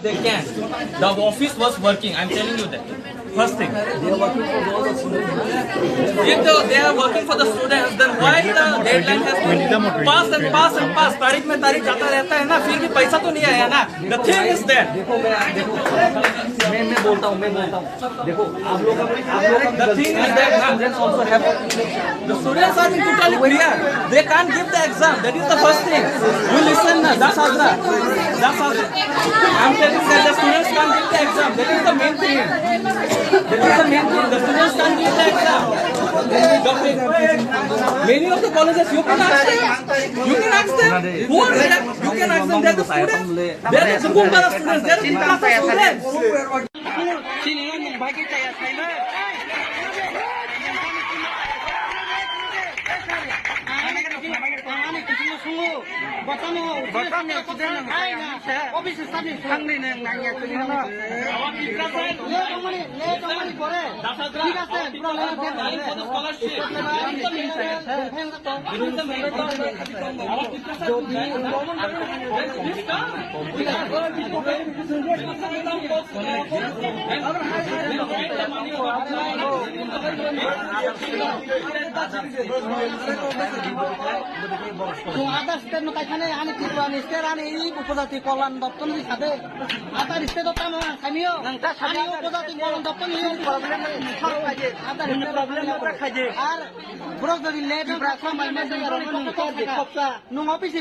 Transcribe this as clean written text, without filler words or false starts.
they can. The office was working. I'm telling you that. First thing. If they are working for the students, then why the deadline has to pass and pass. तारीख में तारीख जाता रहता है ना, फिर भी पैसा तो नहीं आया ना. The thing is that. मैं बोलता हूँ देखो आप लोग The thing is that students also have. The students are in totally clear. They can't give the exam. That is the first thing. You listen na. That's Adra. I'm telling that the students can't give the exam. That is the main thing. That is the main thing. The students can't give the exam. Many of the colleges, you can ask them. You can ask them. Who are they? You can ask them. They're the students. They're the Zukumbara students. They're the students. উপজাতি কল্যাণ দপ্তর সাথে আতার স্টেটত স্থানীয় উপজাতি কল্যাণ দপ্তর আর Brock যদি late নং অফিসে